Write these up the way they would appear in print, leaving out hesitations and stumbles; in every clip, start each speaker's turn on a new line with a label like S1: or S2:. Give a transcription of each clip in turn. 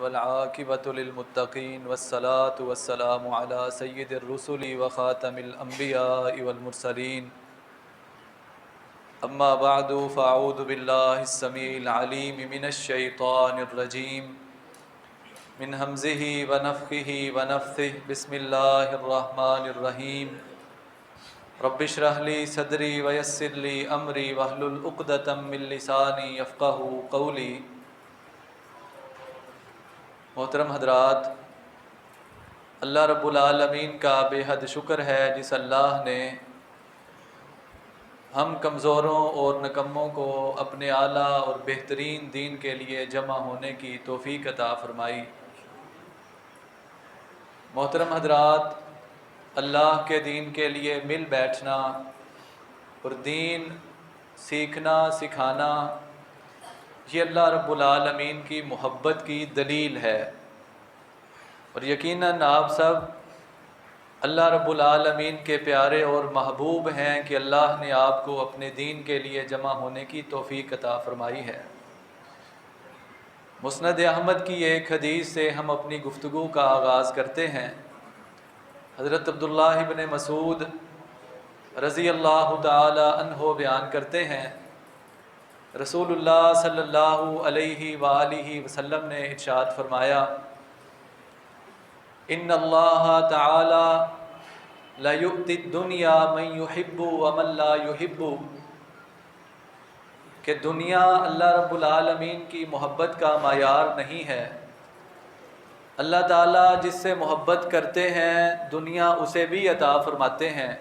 S1: والعاقبۃ للمتقین والصلاة والسلام علی سید الرسل وخاتم الانبیاء والمرسلین اما بعد فاعوذ باللہ السمیع العلیم من الشیطان الرجیم من ہمزہ ونفخہ ونفثہ بسم اللہ الرحمن الرحیم رب اشرح لی صدری ویسر لی امری واحلل عقدۃ من لسانی یفقہوا قولی۔ محترم حضرات، اللہ رب العالمین کا بے حد شکر ہے جس اللہ نے ہم کمزوروں اور نکموں کو اپنے اعلیٰ اور بہترین دین کے لیے جمع ہونے کی توفیق عطا فرمائی۔ محترم حضرات، اللہ کے دین کے لیے مل بیٹھنا اور دین سیکھنا سکھانا یہ اللہ رب العالمین کی محبت کی دلیل ہے، اور یقیناً آپ سب اللہ رب العالمین کے پیارے اور محبوب ہیں کہ اللہ نے آپ کو اپنے دین کے لیے جمع ہونے کی توفیق عطا فرمائی ہے۔ مسند احمد کی ایک حدیث سے ہم اپنی گفتگو کا آغاز کرتے ہیں۔ حضرت عبداللہ بن مسعود رضی اللہ تعالی عنہ بیان کرتے ہیں، رسول اللہ صلی اللہ علیہ وآلہ وسلم نے ارشاد فرمایا، ان اللہ تعالی لا یؤتی الدنیا من یحب ومن لا یحب، کہ دنیا اللہ رب العالمین کی محبت کا معیار نہیں ہے۔ اللہ تعالیٰ جس سے محبت کرتے ہیں دنیا اسے بھی عطا فرماتے ہیں،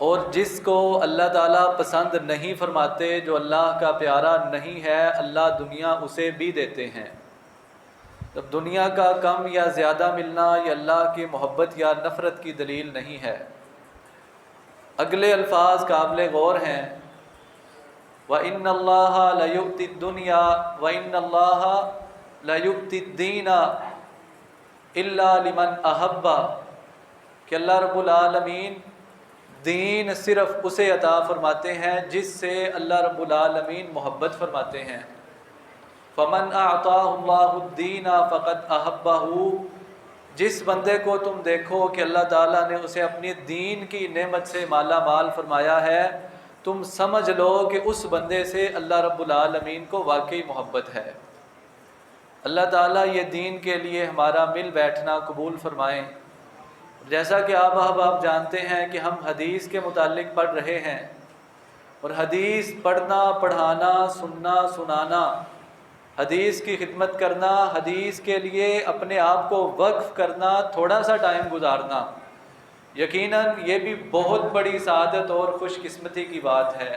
S1: اور جس کو اللہ تعالیٰ پسند نہیں فرماتے، جو اللہ کا پیارا نہیں ہے، اللہ دنیا اسے بھی دیتے ہیں۔ تب دنیا کا کم یا زیادہ ملنا یہ اللہ کی محبت یا نفرت کی دلیل نہیں ہے۔ اگلے الفاظ قابل غور ہیں، وَإِنَّ اللَّهَ لَيُؤْتِي الدُّنْيَا وَإِنَّ اللَّهَ لَيُؤْتِي الدِّينَ إِلَّا لِمَنْ أَحَبَّ، کہ اللہ رب العالمین دین صرف اسے عطا فرماتے ہیں جس سے اللہ رب العالمین محبت فرماتے ہیں۔ فَمَنْ أَعْطَاهُ اللَّهُ الدِّينَ فَقَدْ أَحَبَّهُ، جس بندے کو تم دیکھو کہ اللہ تعالیٰ نے اسے اپنی دین کی نعمت سے مالا مال فرمایا ہے، تم سمجھ لو کہ اس بندے سے اللہ رب العالمین کو واقعی محبت ہے۔ اللہ تعالیٰ یہ دین کے لیے ہمارا مل بیٹھنا قبول فرمائیں۔ جیسا کہ آپ جانتے ہیں کہ ہم حدیث کے متعلق پڑھ رہے ہیں، اور حدیث پڑھنا پڑھانا سننا سنانا، حدیث کی خدمت کرنا، حدیث کے لیے اپنے آپ کو وقف کرنا، تھوڑا سا ٹائم گزارنا، یقیناً یہ بھی بہت بڑی سعادت اور خوش قسمتی کی بات ہے۔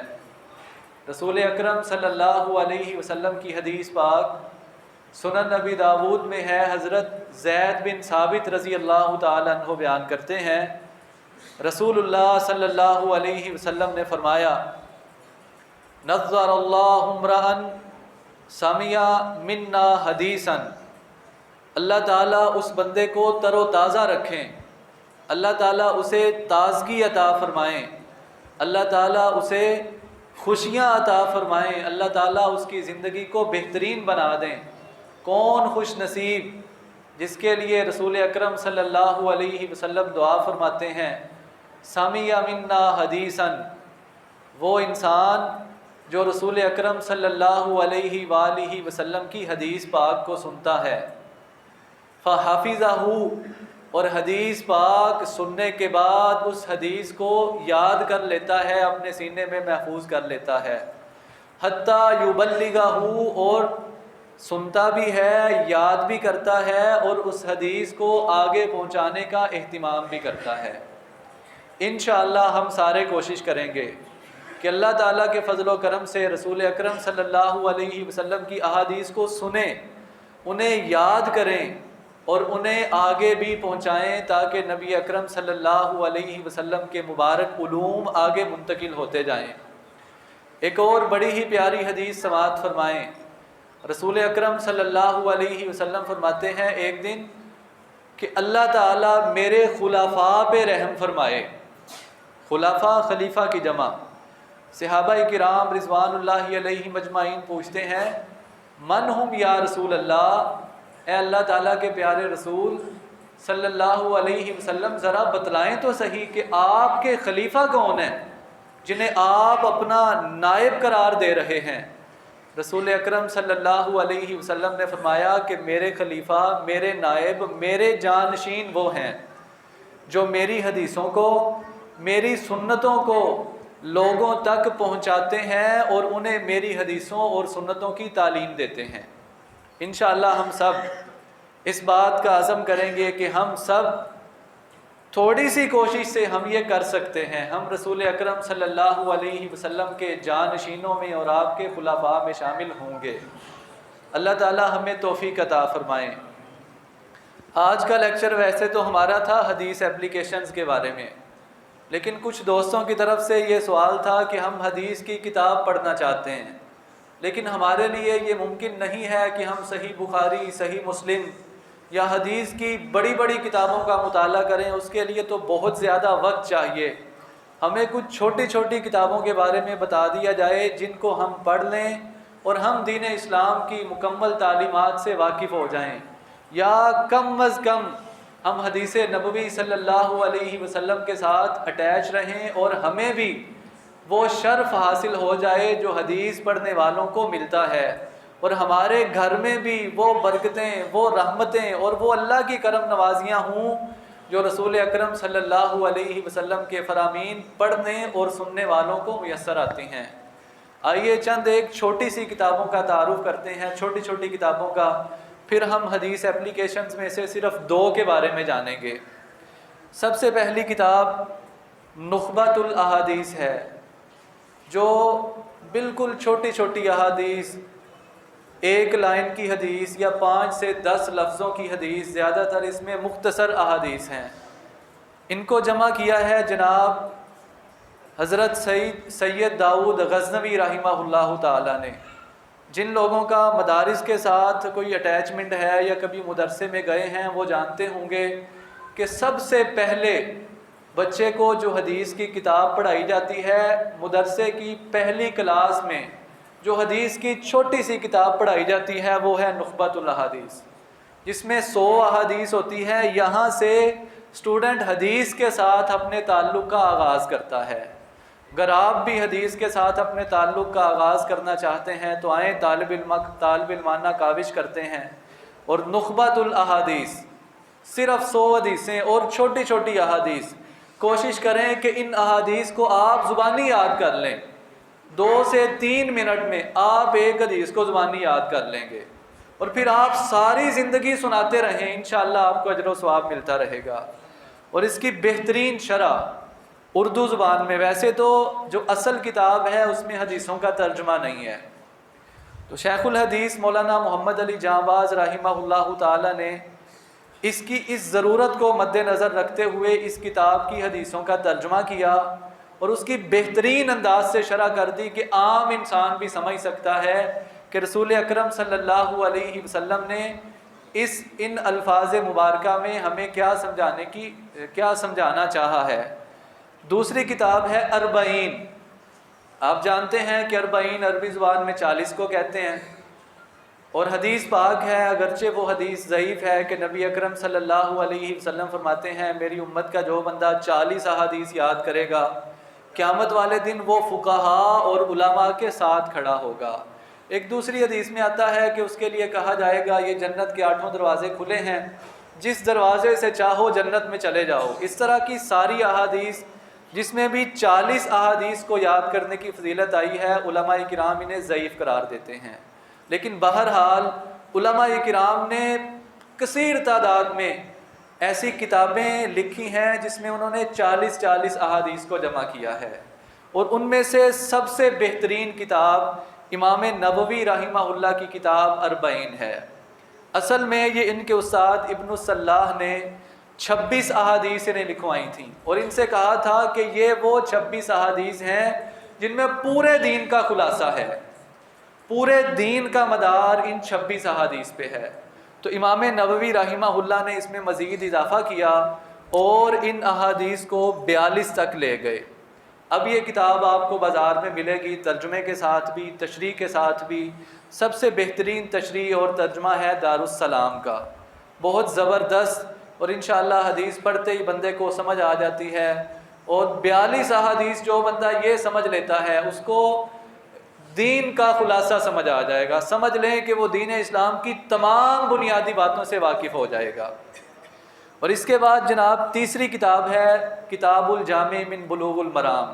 S1: رسول اکرم صلی اللہ علیہ وسلم کی حدیث پاک سنن نبی داود میں ہے، حضرت زید بن ثابت رضی اللہ تعالی عنہ بیان کرتے ہیں، رسول اللہ صلی اللہ علیہ وسلم نے فرمایا، نظر اللہ امرأ سمع منا حدیثا، اللہ تعالیٰ اس بندے کو تر و تازہ رکھیں، اللہ تعالیٰ اسے تازگی عطا فرمائیں، اللہ تعالیٰ اسے خوشیاں عطا فرمائیں، اللہ تعالیٰ اس کی زندگی کو بہترین بنا دیں۔ کون خوش نصیب جس کے لیے رسول اکرم صلی اللہ علیہ وسلم دعا فرماتے ہیں، سمع منا حدیثا، وہ انسان جو رسول اکرم صلی اللہ علیہ وآلہ وسلم کی حدیث پاک کو سنتا ہے، فحفظہ، اور حدیث پاک سننے کے بعد اس حدیث کو یاد کر لیتا ہے، اپنے سینے میں محفوظ کر لیتا ہے، حتیٰ یبلغہ، اور سنتا بھی ہے، یاد بھی کرتا ہے، اور اس حدیث کو آگے پہنچانے کا اہتمام بھی کرتا ہے۔ انشاءاللہ ہم سارے کوشش کریں گے کہ اللہ تعالیٰ کے فضل و کرم سے رسول اکرم صلی اللہ علیہ وسلم کی احادیث کو سنیں، انہیں یاد کریں اور انہیں آگے بھی پہنچائیں، تاکہ نبی اکرم صلی اللہ علیہ وسلم کے مبارک علوم آگے منتقل ہوتے جائیں۔ ایک اور بڑی ہی پیاری حدیث سماعت فرمائیں، رسول اکرم صلی اللہ علیہ وسلم فرماتے ہیں ایک دن کہ اللہ تعالیٰ میرے خلفاء پہ رحم فرمائے۔ خلفاء خلیفہ کی جمع۔ صحابہ کرام رضوان اللہ علیہ مجمعین پوچھتے ہیں، من ہم یا رسول اللہ، اے اللہ تعالیٰ کے پیارے رسول صلی اللہ علیہ وسلم ذرا بتلائیں تو صحیح کہ آپ کے خلیفہ کون ہیں جنہیں آپ اپنا نائب قرار دے رہے ہیں۔ رسول اکرم صلی اللہ علیہ وسلم نے فرمایا کہ میرے خلیفہ، میرے نائب، میرے جانشین وہ ہیں جو میری حدیثوں کو، میری سنتوں کو لوگوں تک پہنچاتے ہیں اور انہیں میری حدیثوں اور سنتوں کی تعلیم دیتے ہیں۔ انشاءاللہ ہم سب اس بات کا عزم کریں گے کہ ہم سب تھوڑی سی کوشش سے ہم یہ کر سکتے ہیں، ہم رسول اکرم صلی اللہ علیہ وسلم کے جانشینوں میں اور آپ کے خلفاء میں شامل ہوں گے۔ اللہ تعالی ہمیں توفیق عطا فرمائیں۔ آج کا لیکچر ویسے تو ہمارا تھا حدیث اپلیکیشنز کے بارے میں، لیکن کچھ دوستوں کی طرف سے یہ سوال تھا کہ ہم حدیث کی کتاب پڑھنا چاہتے ہیں، لیکن ہمارے لیے یہ ممکن نہیں ہے کہ ہم صحیح بخاری، صحیح مسلم یا حدیث کی بڑی بڑی کتابوں کا مطالعہ کریں، اس کے لیے تو بہت زیادہ وقت چاہیے۔ ہمیں کچھ چھوٹی چھوٹی کتابوں کے بارے میں بتا دیا جائے جن کو ہم پڑھ لیں اور ہم دین اسلام کی مکمل تعلیمات سے واقف ہو جائیں، یا کم از کم ہم حدیث نبوی صلی اللہ علیہ وسلم کے ساتھ اٹیچ رہیں اور ہمیں بھی وہ شرف حاصل ہو جائے جو حدیث پڑھنے والوں کو ملتا ہے، اور ہمارے گھر میں بھی وہ برکتیں، وہ رحمتیں اور وہ اللہ کی کرم نوازیاں ہوں جو رسول اکرم صلی اللہ علیہ وسلم کے فرامین پڑھنے اور سننے والوں کو میسر آتی ہیں۔ آئیے چند ایک چھوٹی سی کتابوں کا تعارف کرتے ہیں، چھوٹی چھوٹی کتابوں کا، پھر ہم حدیث اپلیکیشنز میں سے صرف 2 کے بارے میں جانیں گے۔ سب سے پہلی کتاب نخبۃ الاحادیث ہے، جو بالکل چھوٹی چھوٹی احادیث، 1 لائن کی حدیث یا 5 سے 10 لفظوں کی حدیث، زیادہ تر اس میں مختصر احادیث ہیں۔ ان کو جمع کیا ہے جناب حضرت سید داؤد غزنوی رحمہ اللہ تعالی نے۔ جن لوگوں کا مدارس کے ساتھ کوئی اٹیچمنٹ ہے یا کبھی مدرسے میں گئے ہیں وہ جانتے ہوں گے کہ سب سے پہلے بچے کو جو حدیث کی کتاب پڑھائی جاتی ہے، مدرسے کی پہلی کلاس میں جو حدیث کی چھوٹی سی کتاب پڑھائی جاتی ہے وہ ہے نخبۃ الاحادیث، جس میں 100 احادیث ہوتی ہے۔ یہاں سے اسٹوڈنٹ حدیث کے ساتھ اپنے تعلق کا آغاز کرتا ہے۔ اگر آپ بھی حدیث کے ساتھ اپنے تعلق کا آغاز کرنا چاہتے ہیں تو آئیں طالب علمانہ کاوش کرتے ہیں، اور نخبۃ الاحادیث صرف 100 حدیثیں اور چھوٹی چھوٹی احادیث، کوشش کریں کہ ان احادیث کو آپ زبانی یاد کر لیں۔ 2 سے 3 منٹ میں آپ ایک حدیث کو زبانی یاد کر لیں گے، اور پھر آپ ساری زندگی سناتے رہیں، انشاءاللہ آپ کو اجر و ثواب ملتا رہے گا۔ اور اس کی بہترین شرح اردو زبان میں، ویسے تو جو اصل کتاب ہے اس میں حدیثوں کا ترجمہ نہیں ہے، تو شیخ الحدیث مولانا محمد علی جاں باز رحمہ اللہ تعالی نے اس کی اس ضرورت کو مد نظر رکھتے ہوئے اس کتاب کی حدیثوں کا ترجمہ کیا اور اس کی بہترین انداز سے شرح کر دی کہ عام انسان بھی سمجھ سکتا ہے کہ رسول اکرم صلی اللہ علیہ وسلم نے ان الفاظ مبارکہ میں ہمیں کیا سمجھانا چاہا ہے۔ دوسری کتاب ہے 40۔ آپ جانتے ہیں کہ 40 عربی زبان میں 40 کو کہتے ہیں، اور حدیث پاک ہے، اگرچہ وہ حدیث ضعیف ہے کہ نبی اکرم صلی اللہ علیہ وسلم فرماتے ہیں میری امت کا جو بندہ 40 احادیث یاد کرے گا، قیامت والے دن وہ فقہاء اور علماء کے ساتھ کھڑا ہوگا۔ ایک دوسری حدیث میں آتا ہے کہ اس کے لیے کہا جائے گا یہ جنت کے 8 دروازے کھلے ہیں، جس دروازے سے چاہو جنت میں چلے جاؤ۔ اس طرح کی ساری احادیث جس میں بھی 40 احادیث کو یاد کرنے کی فضیلت آئی ہے، علماء کرام انہیں ضعیف قرار دیتے ہیں، لیکن بہرحال علماء کرام نے کثیر تعداد میں ایسی کتابیں لکھی ہیں جس میں انہوں نے 40 احادیث کو جمع کیا ہے، اور ان میں سے سب سے بہترین کتاب امام نووی رحمہ اللہ کی کتاب 40 ہے۔ اصل میں یہ ان کے استاد ابن الصلاح نے 26 احادیث انہیں لکھوائی تھیں، اور ان سے کہا تھا کہ یہ وہ 26 احادیث ہیں جن میں پورے دین کا خلاصہ ہے، پورے دین کا مدار ان 26 احادیث پہ ہے۔ تو امام نووی رحمہ اللہ نے اس میں مزید اضافہ کیا اور ان احادیث کو 42 تک لے گئے۔ اب یہ کتاب آپ کو بازار میں ملے گی ترجمے کے ساتھ بھی، تشریح کے ساتھ بھی۔ سب سے بہترین تشریح اور ترجمہ ہے دارالسلام کا، بہت زبردست، اور انشاءاللہ حدیث پڑھتے ہی بندے کو سمجھ آ جاتی ہے، اور 42 احادیث جو بندہ یہ سمجھ لیتا ہے اس کو دین کا خلاصہ سمجھ آ جائے گا۔ سمجھ لیں کہ وہ دین اسلام کی تمام بنیادی باتوں سے واقف ہو جائے گا۔ اور اس کے بعد جناب تیسری کتاب ہے کتاب الجامع من بلوغ المرام۔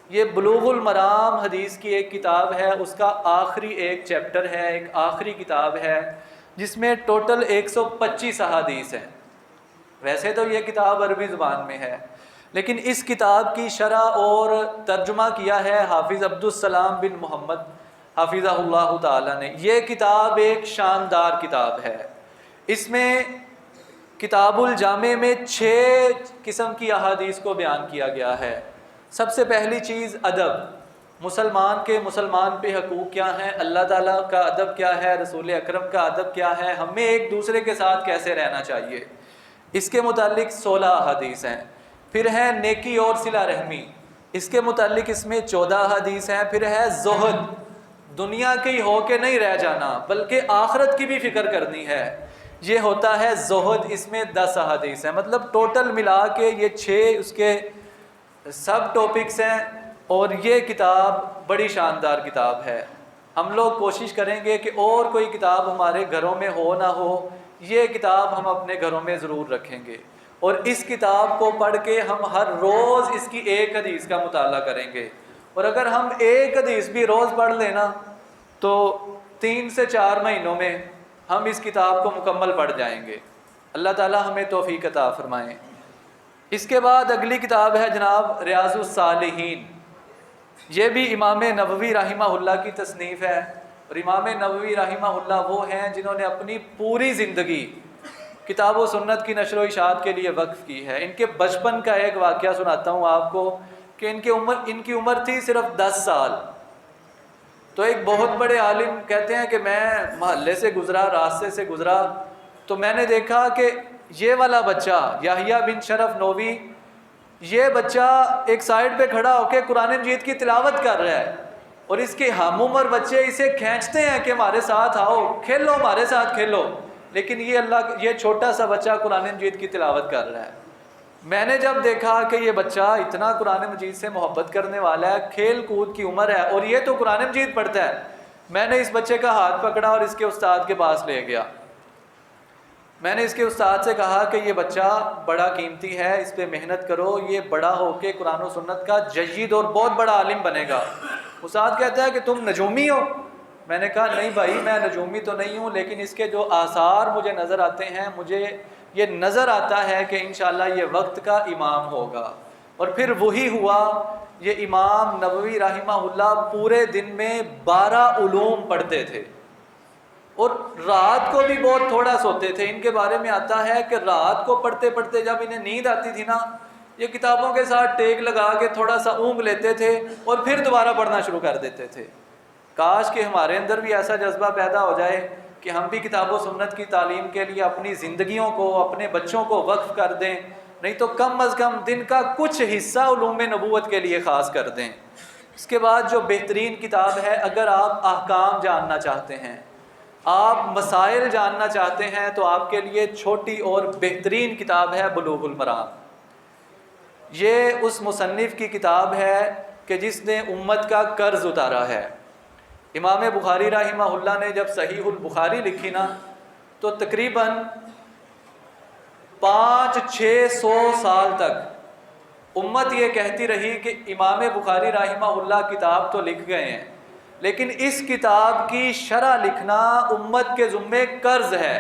S1: یہ بلوغ المرام حدیث کی ایک کتاب ہے، اس کا آخری ایک چیپٹر ہے، ایک آخری کتاب ہے جس میں ٹوٹل 125 احادیث ہیں۔ ویسے تو یہ کتاب عربی زبان میں ہے، لیکن اس کتاب کی شرح اور ترجمہ کیا ہے حافظ عبدالسلام بن محمد حافظہ اللہ تعالی نے۔ یہ کتاب ایک شاندار کتاب ہے۔ اس میں کتاب الجامع میں 6 قسم کی احادیث کو بیان کیا گیا ہے۔ سب سے پہلی چیز ادب، مسلمان پہ حقوق کیا ہیں، اللہ تعالیٰ کا ادب کیا ہے، رسول اکرم کا ادب کیا ہے، ہمیں ایک دوسرے کے ساتھ کیسے رہنا چاہیے، اس کے متعلق 16 احادیث ہیں۔ پھر ہے نیکی اور صلہ رحمی، اس کے متعلق اس میں 14 احادیث ہیں۔ پھر ہے زہد، دنیا کی ہو کے نہیں رہ جانا بلکہ آخرت کی بھی فکر کرنی ہے، یہ ہوتا ہے زہد، اس میں 10 احادیث ہیں۔ مطلب ٹوٹل ملا کے یہ 6 اس کے سب ٹاپکس ہیں، اور یہ کتاب بڑی شاندار کتاب ہے۔ ہم لوگ کوشش کریں گے کہ اور کوئی کتاب ہمارے گھروں میں ہو نہ ہو، یہ کتاب ہم اپنے گھروں میں ضرور رکھیں گے، اور اس کتاب کو پڑھ کے ہم ہر روز اس کی ایک حدیث کا مطالعہ کریں گے، اور اگر ہم ایک حدیث بھی روز پڑھ لینا تو 3 سے 4 مہینوں میں ہم اس کتاب کو مکمل پڑھ جائیں گے۔ اللہ تعالی ہمیں توفیق عطا فرمائیں۔ اس کے بعد اگلی کتاب ہے جناب ریاض الصالحین۔ یہ بھی امام نووی رحمہ اللہ کی تصنیف ہے، اور امام نووی رحمہ اللہ وہ ہیں جنہوں نے اپنی پوری زندگی کتاب و سنت کی نشر و اشاعت کے لیے وقف کی ہے۔ ان کے بچپن کا ایک واقعہ سناتا ہوں آپ کو کہ ان کی عمر تھی صرف 10 سال۔ تو ایک بہت بڑے عالم کہتے ہیں کہ میں محلے سے گزرا، راستے سے گزرا، تو میں نے دیکھا کہ یہ والا بچہ یحییٰ بن شرف نووی، یہ بچہ ایک سائیڈ پہ کھڑا ہو کے قرآن مجید کی تلاوت کر رہا ہے، اور اس کے ہم عمر بچے اسے کھینچتے ہیں کہ ہمارے ساتھ آؤ، کھیلو، ہمارے ساتھ کھیلو، لیکن یہ چھوٹا سا بچہ قرآن مجید کی تلاوت کر رہا ہے۔ میں نے جب دیکھا کہ یہ بچہ اتنا قرآن مجید سے محبت کرنے والا ہے، کھیل کود کی عمر ہے، اور یہ تو قرآن مجید پڑھتا ہے، میں نے اس بچے کا ہاتھ پکڑا اور اس کے استاد کے پاس لے گیا۔ میں نے اس کے استاد سے کہا کہ یہ بچہ بڑا قیمتی ہے، اس پہ محنت کرو، یہ بڑا ہو کے قرآن و سنت کا جید اور بہت بڑا عالم بنے گا۔ استاد کہتا ہے کہ تم نجومی ہو؟ میں نے کہا نہیں بھائی، میں نجومی تو نہیں ہوں، لیکن اس کے جو آثار مجھے نظر آتے ہیں، مجھے یہ نظر آتا ہے کہ انشاءاللہ یہ وقت کا امام ہوگا۔ اور پھر وہی ہوا۔ یہ امام نووی رحمہ اللہ پورے دن میں 12 علوم پڑھتے تھے، اور رات کو بھی بہت تھوڑا سوتے تھے۔ ان کے بارے میں آتا ہے کہ رات کو پڑھتے پڑھتے جب انہیں نیند آتی تھی نا، یہ کتابوں کے ساتھ ٹیک لگا کے تھوڑا سا اونگ لیتے تھے اور پھر دوبارہ پڑھنا شروع کر دیتے تھے۔ کاش کہ ہمارے اندر بھی ایسا جذبہ پیدا ہو جائے کہ ہم بھی کتاب و سنت کی تعلیم کے لیے اپنی زندگیوں کو، اپنے بچوں کو وقف کر دیں، نہیں تو کم از کم دن کا کچھ حصہ علوم نبوت کے لیے خاص کر دیں۔ اس کے بعد جو بہترین کتاب ہے، اگر آپ احکام جاننا چاہتے ہیں، آپ مسائل جاننا چاہتے ہیں، تو آپ کے لیے چھوٹی اور بہترین کتاب ہے بلوغ المرام۔ یہ اس مصنف کی کتاب ہے کہ جس نے امت کا قرض اتارا ہے۔ امام بخاری رحمہ اللہ نے جب صحیح البخاری لکھی نا، تو تقریباً 500-600 سال تک امت یہ کہتی رہی کہ امام بخاری رحمہ اللہ کتاب تو لکھ گئے ہیں، لیکن اس کتاب کی شرح لکھنا امت کے ذمے قرض ہے۔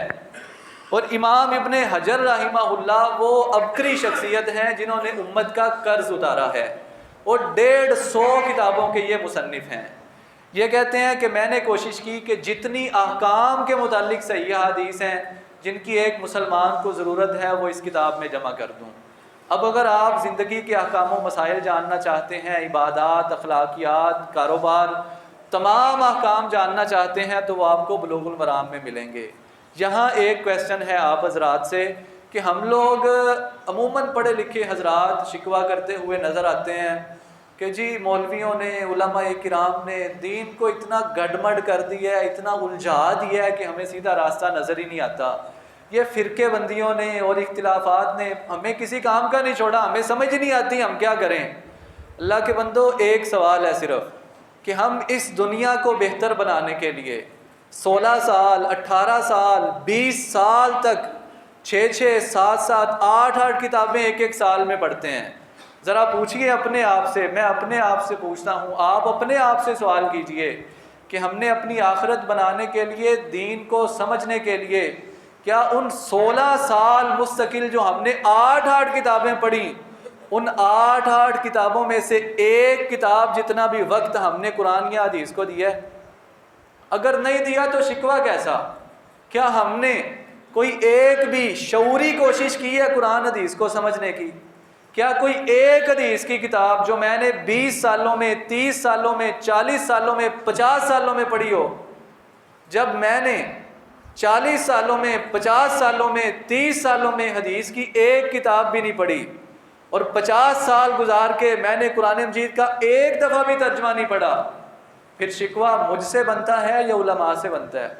S1: اور امام ابن حجر رحمہ اللہ وہ عبقری شخصیت ہیں جنہوں نے امت کا قرض اتارا ہے، اور 150 کتابوں کے یہ مصنف ہیں۔ یہ کہتے ہیں کہ میں نے کوشش کی کہ جتنی احکام کے متعلق صحیح حدیث ہیں جن کی ایک مسلمان کو ضرورت ہے، وہ اس کتاب میں جمع کر دوں۔ اب اگر آپ زندگی کے احکام و مسائل جاننا چاہتے ہیں، عبادات، اخلاقیات، کاروبار، تمام احکام جاننا چاہتے ہیں، تو وہ آپ کو بلوغ المرام میں ملیں گے۔ یہاں ایک کویسچن ہے آپ حضرات سے کہ ہم لوگ عموماً پڑھے لکھے حضرات شکوہ کرتے ہوئے نظر آتے ہیں کہ جی مولویوں نے، علماء کرام نے دین کو اتنا گڈمڈ کر دیا ہے، اتنا الجھا دیا ہے کہ ہمیں سیدھا راستہ نظر ہی نہیں آتا۔ یہ فرقے بندیوں نے اور اختلافات نے ہمیں کسی کام کا نہیں چھوڑا، ہمیں سمجھ نہیں آتی ہم کیا کریں۔ اللہ کے بندو، ایک سوال ہے صرف کہ ہم اس دنیا کو بہتر بنانے کے لیے 16 سال، 18 سال، 20 سال تک 6 7 7 8 کتابیں ایک سال میں پڑھتے ہیں۔ ذرا پوچھئے اپنے آپ سے، میں اپنے آپ سے پوچھتا ہوں، آپ اپنے آپ سے سوال کیجئے کہ ہم نے اپنی آخرت بنانے کے لیے، دین کو سمجھنے کے لیے، کیا ان 16 سال مستقل جو ہم نے 8 کتابیں پڑھی، ان 8 کتابوں میں سے ایک کتاب جتنا بھی وقت ہم نے قرآن یا حدیث کو دیا ہے؟ اگر نہیں دیا تو شکوہ کیسا؟ کیا ہم نے کوئی ایک بھی شعوری کوشش کی ہے قرآن حدیث کو سمجھنے کی؟ کیا کوئی ایک حدیث کی کتاب جو میں نے 20 سالوں میں، 30 سالوں میں، 40 سالوں میں، 50 سالوں میں پڑھی ہو؟ جب میں نے 40 سالوں میں، 50 سالوں میں، 30 سالوں میں حدیث کی ایک کتاب بھی نہیں پڑھی، اور 50 سال گزار کے میں نے قرآن مجید کا ایک دفعہ بھی ترجمہ نہیں پڑھا، پھر شکوہ مجھ سے بنتا ہے یا علماء سے بنتا ہے؟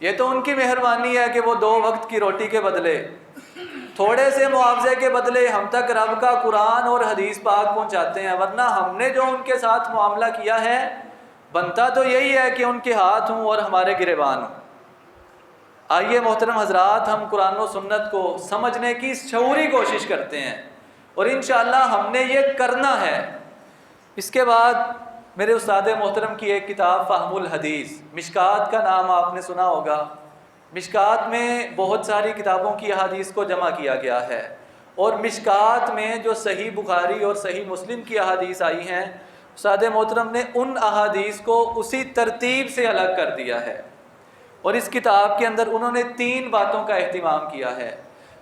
S1: یہ تو ان کی مہربانی ہے کہ وہ 2 وقت کی روٹی کے بدلے، تھوڑے سے معاوضے کے بدلے ہم تک رب کا قرآن اور حدیث پاک پہنچاتے ہیں، ورنہ ہم نے جو ان کے ساتھ معاملہ کیا ہے، بنتا تو یہی ہے کہ ان کے ہاتھ ہوں اور ہمارے گریبان ہوں۔ آئیے محترم حضرات، ہم قرآن و سنت کو سمجھنے کی شعوری کوشش کرتے ہیں، اور انشاءاللہ ہم نے یہ کرنا ہے۔ اس کے بعد میرے استاد محترم کی ایک کتاب فہم الحدیث، مشکات کا نام آپ نے سنا ہوگا۔ مشکات میں بہت ساری کتابوں کی احادیث کو جمع کیا گیا ہے، اور مشکات میں جو صحیح بخاری اور صحیح مسلم کی احادیث آئی ہیں، استاد محترم نے ان احادیث کو اسی ترتیب سے الگ کر دیا ہے، اور اس کتاب کے اندر انہوں نے 3 باتوں کا اہتمام کیا ہے۔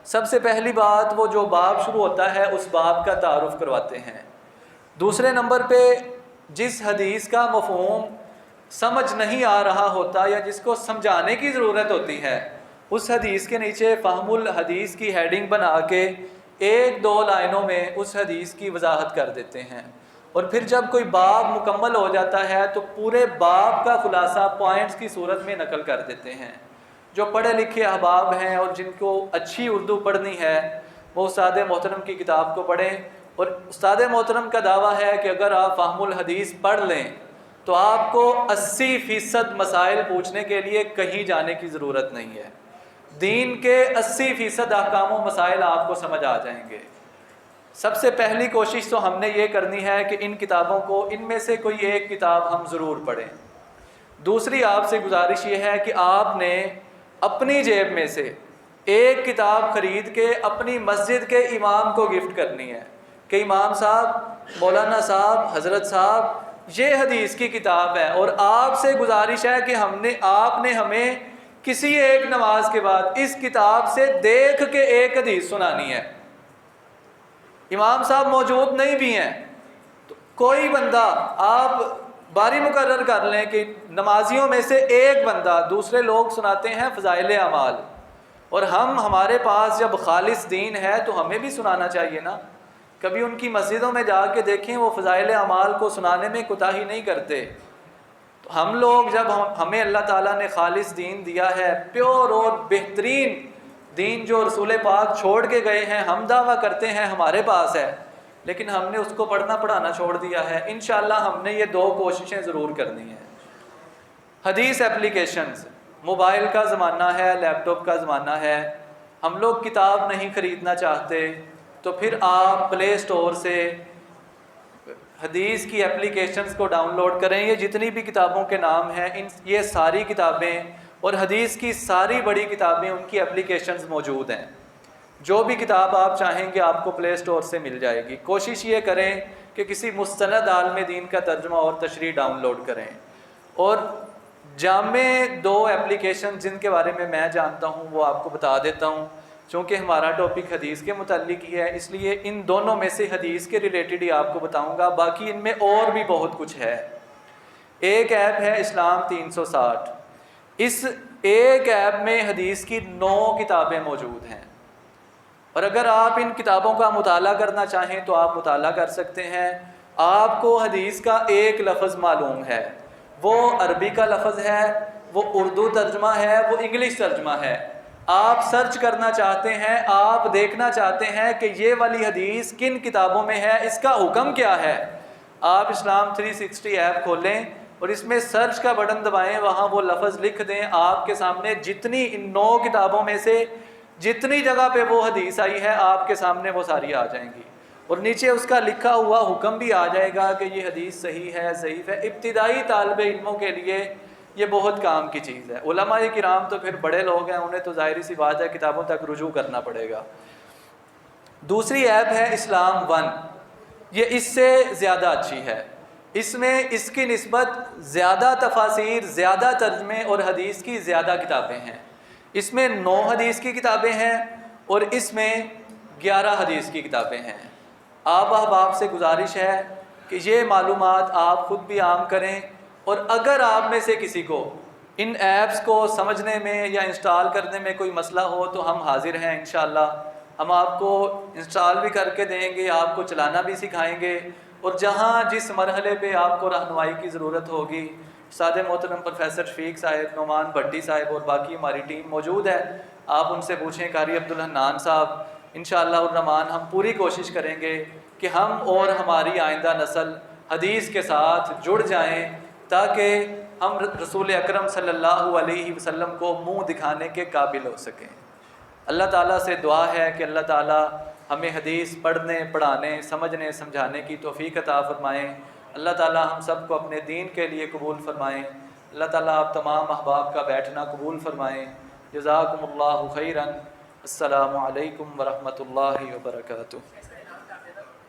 S1: سب سے پہلی بات، وہ جو باب شروع ہوتا ہے اس باب کا تعارف کرواتے ہیں۔ دوسرے نمبر پہ جس حدیث کا مفہوم سمجھ نہیں آ رہا ہوتا یا جس کو سمجھانے کی ضرورت ہوتی ہے، اس حدیث کے نیچے فہم الحدیث کی ہیڈنگ بنا کے 1-2 لائنوں میں اس حدیث کی وضاحت کر دیتے ہیں، اور پھر جب کوئی باب مکمل ہو جاتا ہے تو پورے باب کا خلاصہ پوائنٹس کی صورت میں نقل کر دیتے ہیں۔ جو پڑھے لکھے احباب ہیں اور جن کو اچھی اردو پڑھنی ہے، وہ استاد محترم کی کتاب کو پڑھیں، اور استاد محترم کا دعویٰ ہے کہ اگر آپ فہم الحدیث پڑھ لیں تو آپ کو 80% مسائل پوچھنے کے لیے کہیں جانے کی ضرورت نہیں ہے۔ دین کے 80% احکام و مسائل آپ کو سمجھ آ جائیں گے۔ سب سے پہلی کوشش تو ہم نے یہ کرنی ہے کہ ان کتابوں کو، ان میں سے کوئی ایک کتاب ہم ضرور پڑھیں۔ دوسری آپ سے گزارش یہ ہے کہ آپ نے اپنی جیب میں سے ایک کتاب خرید کے اپنی مسجد کے امام کو گفٹ کرنی ہے کہ امام صاحب، مولانا صاحب، حضرت صاحب، یہ حدیث کی کتاب ہے، اور آپ سے گزارش ہے کہ آپ نے ہمیں کسی ایک نماز کے بعد اس کتاب سے دیکھ کے ایک حدیث سنانی ہے۔ امام صاحب موجود نہیں بھی ہیں تو کوئی بندہ آپ باری مقرر کر لیں کہ نمازیوں میں سے ایک بندہ، دوسرے لوگ سناتے ہیں فضائل اعمال، اور ہمارے پاس جب خالص دین ہے تو ہمیں بھی سنانا چاہیے نا۔ کبھی ان کی مسجدوں میں جا کے دیکھیں، وہ فضائل اعمال کو سنانے میں کوتاہی نہیں کرتے۔ تو ہم لوگ جب ہمیں اللہ تعالیٰ نے خالص دین دیا ہے، پیور اور بہترین دین جو رسول پاک چھوڑ کے گئے ہیں، ہم دعویٰ کرتے ہیں ہمارے پاس ہے، لیکن ہم نے اس کو پڑھنا پڑھانا چھوڑ دیا ہے۔ انشاءاللہ ہم نے یہ 2 کوششیں ضرور کرنی ہیں۔ حدیث اپلیکیشنز، موبائل کا زمانہ ہے، لیپ ٹاپ کا زمانہ ہے، ہم لوگ کتاب نہیں خریدنا چاہتے، تو پھر آپ پلے اسٹور سے حدیث کی اپلیکیشنز کو ڈاؤن لوڈ کریں۔ یہ جتنی بھی کتابوں کے نام ہیں، یہ ساری کتابیں اور حدیث کی ساری بڑی کتابیں، ان کی اپلیکیشنز موجود ہیں۔ جو بھی کتاب آپ چاہیں گے آپ کو پلے اسٹور سے مل جائے گی۔ کوشش یہ کریں کہ کسی مستند عالم دین کا ترجمہ اور تشریح ڈاؤن لوڈ کریں، اور جامع 2 اپلیکیشن جن کے بارے میں جانتا ہوں وہ آپ کو بتا دیتا ہوں۔ چونکہ ہمارا ٹاپک حدیث کے متعلق ہی ہے، اس لیے ان دونوں میں سے حدیث کے ریلیٹڈ ہی آپ کو بتاؤں گا، باقی ان میں اور بھی بہت کچھ ہے۔ ایک ایپ ہے اسلام 360، اس ایک ایپ میں حدیث کی 9 کتابیں موجود ہیں، اور اگر آپ ان کتابوں کا مطالعہ کرنا چاہیں تو آپ مطالعہ کر سکتے ہیں۔ آپ کو حدیث کا ایک لفظ معلوم ہے، وہ عربی کا لفظ ہے، وہ اردو ترجمہ ہے، وہ انگلش ترجمہ ہے، آپ سرچ کرنا چاہتے ہیں، آپ دیکھنا چاہتے ہیں کہ یہ والی حدیث کن کتابوں میں ہے، اس کا حکم کیا ہے، آپ اسلام 360 ایپ کھولیں اور اس میں سرچ کا بٹن دبائیں، وہاں وہ لفظ لکھ دیں، آپ کے سامنے جتنی ان 9 کتابوں میں سے جتنی جگہ پہ وہ حدیث آئی ہے آپ کے سامنے وہ ساری آ جائیں گی، اور نیچے اس کا لکھا ہوا حکم بھی آ جائے گا کہ یہ حدیث صحیح ہے، ضعیف ہے۔ ابتدائی طالب علموں کے لیے یہ بہت کام کی چیز ہے۔ علماء کرام تو پھر بڑے لوگ ہیں، انہیں تو ظاہری سی بات ہے کتابوں تک رجوع کرنا پڑے گا۔ دوسری ایپ ہے اسلام ون، یہ اس سے زیادہ اچھی ہے، اس میں اس کی نسبت زیادہ تفاسیر، زیادہ ترجمے اور حدیث کی زیادہ کتابیں ہیں۔ اس میں 9 حدیث کی کتابیں ہیں اور اس میں 11 حدیث کی کتابیں ہیں۔ آپ احباب سے گزارش ہے کہ یہ معلومات آپ خود بھی عام کریں، اور اگر آپ میں سے کسی کو ان ایپس کو سمجھنے میں یا انسٹال کرنے میں کوئی مسئلہ ہو تو ہم حاضر ہیں انشاءاللہ، ہم آپ کو انسٹال بھی کر کے دیں گے، آپ کو چلانا بھی سکھائیں گے، اور جہاں جس مرحلے پہ آپ کو رہنمائی کی ضرورت ہوگی، استاد محترم پروفیسر شفیق صاحب، نعمان بھٹی صاحب اور باقی ہماری ٹیم موجود ہے، آپ ان سے پوچھیں، قاری عبدالحنان صاحب، انشاءاللہ الرحمن ہم پوری کوشش کریں گے کہ ہم اور ہماری آئندہ نسل حدیث کے ساتھ جڑ جائیں، تاکہ ہم رسول اکرم صلی اللہ علیہ وسلم کو منہ دکھانے کے قابل ہو سکیں۔ اللہ تعالیٰ سے دعا ہے کہ اللہ تعالیٰ ہمیں حدیث پڑھنے، پڑھانے، سمجھنے، سمجھانے کی توفیق عطا فرمائیں۔ اللہ تعالیٰ ہم سب کو اپنے دین کے لیے قبول فرمائیں۔ اللہ تعالیٰ آپ تمام احباب کا بیٹھنا قبول فرمائیں۔ جزاکم اللہ خیراً۔ السلام علیکم ورحمۃ اللہ وبرکاتہ۔